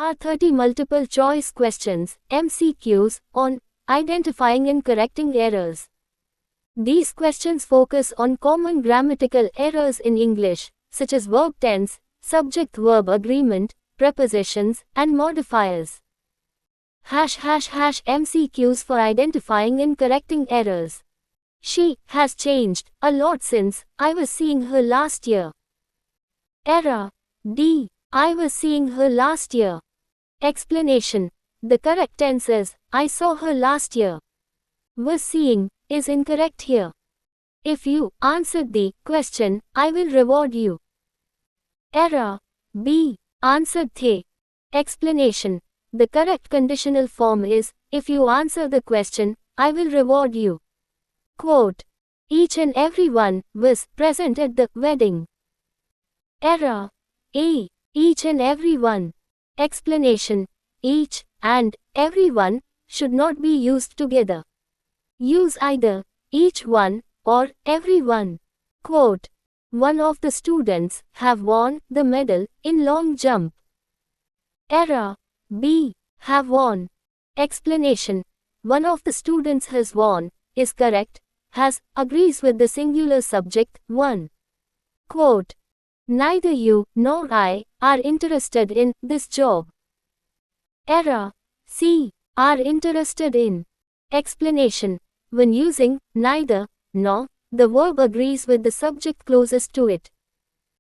are 30 multiple choice questions, MCQs, on identifying and correcting errors. These questions focus on common grammatical errors in English, such as verb tense, subject-verb agreement, prepositions, and modifiers. MCQs for identifying and correcting errors. She has changed a lot since I was seeing her last year. Error. D. I was seeing her last year. Explanation. The correct tense is I saw her last year. Was seeing is incorrect here. If you answered the question, I will reward you. Error. B. Answered the. Explanation. The correct conditional form is if you answer the question, I will reward you. Quote. Each and everyone was present at the wedding. Error. A. Each and everyone. Explanation. Each and everyone should not be used together. Use either each one or everyone. Quote. One of the students have won the medal in long jump. Error. B. Have won. Explanation. One of the students has won is correct. Has agrees with the singular subject, won. Quote. Neither you nor I are interested in this job. Error. C. Are interested in. Explanation. When using neither nor, the verb agrees with the subject closest to it.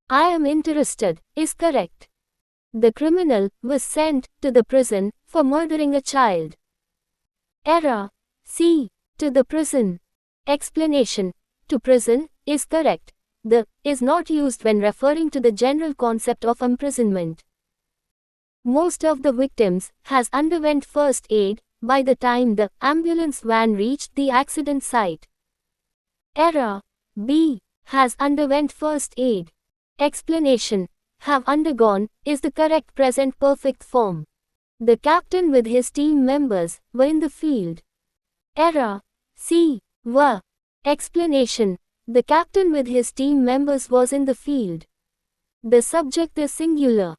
I am interested is correct. The criminal was sent to the prison for murdering a child. Error. C. To the prison. Explanation. To prison is correct. The is not used when referring to the general concept of imprisonment. Most of the victims has underwent first aid by the time the ambulance van reached the accident site. Error. B. Has underwent first aid. Explanation. Have undergone is the correct present perfect form. The captain with his team members were in the field. Error. C. Were. Explanation. The captain with his team members was in the field. The subject is singular.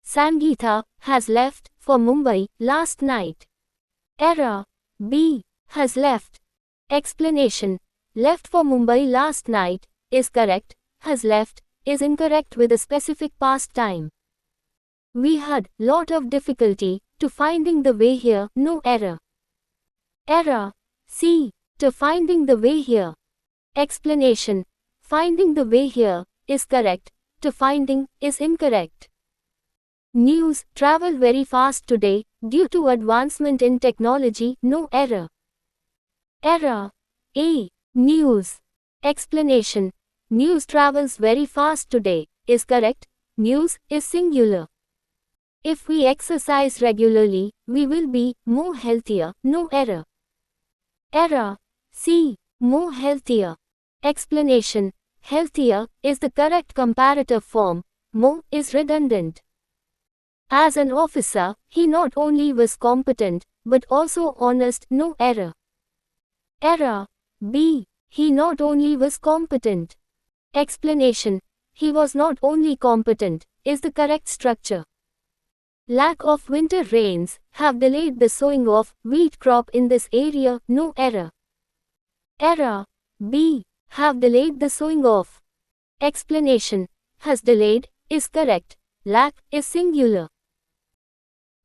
Sangeeta has left for Mumbai last night. Error. B. Has left. Explanation. Left for Mumbai last night is correct. Has left is incorrect with a specific past time. We had lot of difficulty to finding the way here, no error. Error. C. To finding the way here. Explanation. Finding the way here is correct. To finding is incorrect. News travel very fast today due to advancement in technology, no error. Error. A. News. Explanation. News travels very fast today is correct. News is singular. If we exercise regularly, we will be more healthier, no error. Error. C. More healthier. Explanation. Healthier is the correct comparative form. More is redundant. As an officer, he not only was competent, but also honest, no error. Error. B. He not only was competent. Explanation. He was not only competent, is the correct structure. Lack of winter rains have delayed the sowing of wheat crop in this area, no error. Error. B. Have delayed the sowing of. Explanation. Has delayed is correct. Lack is singular.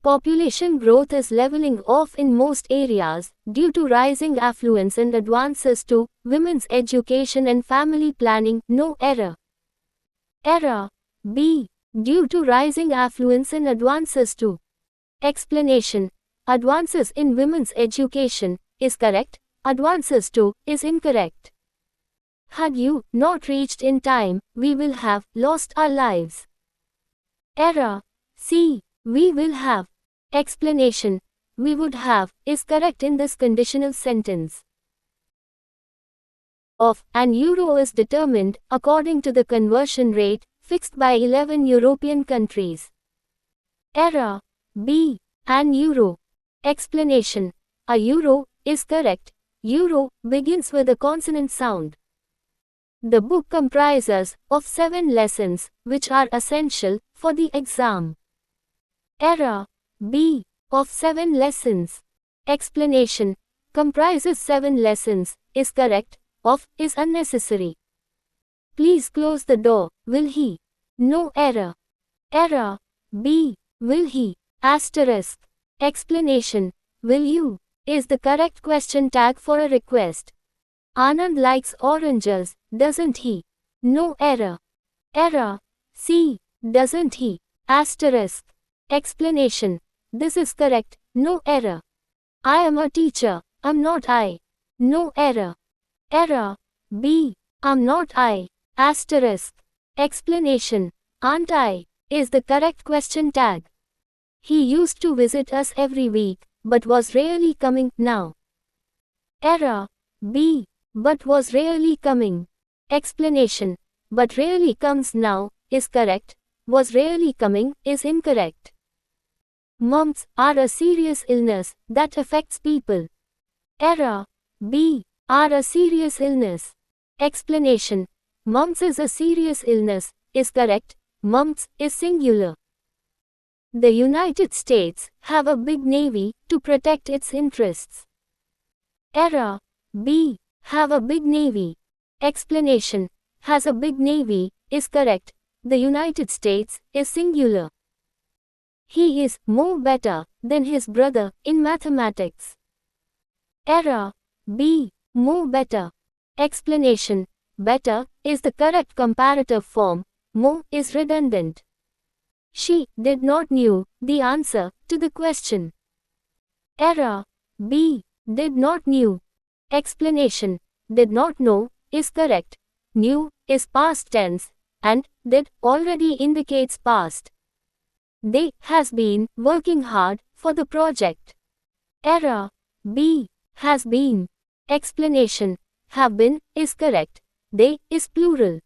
Population growth is leveling off in most areas due to rising affluence and advances to women's education and family planning, no error. Error. B. Due to rising affluence and advances to. Explanation. Advances in women's education is correct. Advances to is incorrect. Had you not reached in time, we will have lost our lives. Error. C. We will have. Explanation. We would have is correct in this conditional sentence. Of an euro is determined according to the conversion rate fixed by 11 European countries. Error. B. An euro. Explanation. A euro is correct. Euro begins with a consonant sound. The book comprises of 7 lessons which are essential for the exam. Error. B. Of 7 lessons. Explanation. Comprises 7 lessons, is correct. Of is unnecessary. Please close the door. Will he? No error. Error. B. Will he? Asterisk. Explanation. Will you? Is the correct question tag for a request. Anand likes oranges, doesn't he? No error. Error. C. Doesn't he? Asterisk. Explanation. This is correct. No error. I am a teacher. I'm not I. No error. Error. B. I'm not I. Asterisk. Explanation. Aren't I? Is the correct question tag. He used to visit us every week, but was rarely coming now. Error. B. But was rarely coming. Explanation. But rarely comes now, is correct. Was rarely coming, is incorrect. Mumps are a serious illness that affects people. Error. B. Are a serious illness. Explanation. Mumps is a serious illness, is correct. Mumps is singular. The United States have a big navy to protect its interests. Error. B. Have a big navy. Explanation. Has a big navy, is correct. The United States is singular. He is more better than his brother in mathematics. Error. B. More better. Explanation. Better is the correct comparative form. More is redundant. She did not knew the answer to the question. Error. B. Did not knew. Explanation. Did not know is correct. Knew is past tense, and did already indicates past. They has been working hard for the project. Error. B. Has been. Explanation. Have been is correct. They is plural.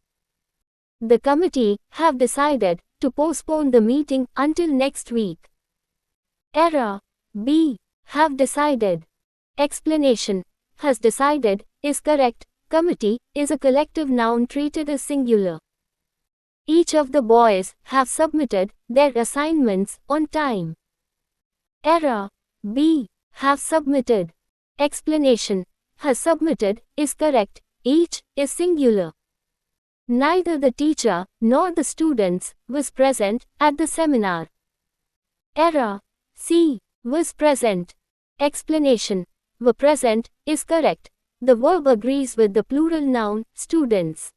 The committee have decided to postpone the meeting until next week. Error. B. Have decided. Explanation. Has decided is correct. Committee is a collective noun treated as singular. Each of the boys have submitted their assignments on time. Error. B. Have submitted. Explanation. Has submitted is correct. Each is singular. Neither the teacher nor the students was present at the seminar. Error. C. Was present. Explanation. Were present is correct. The verb agrees with the plural noun students.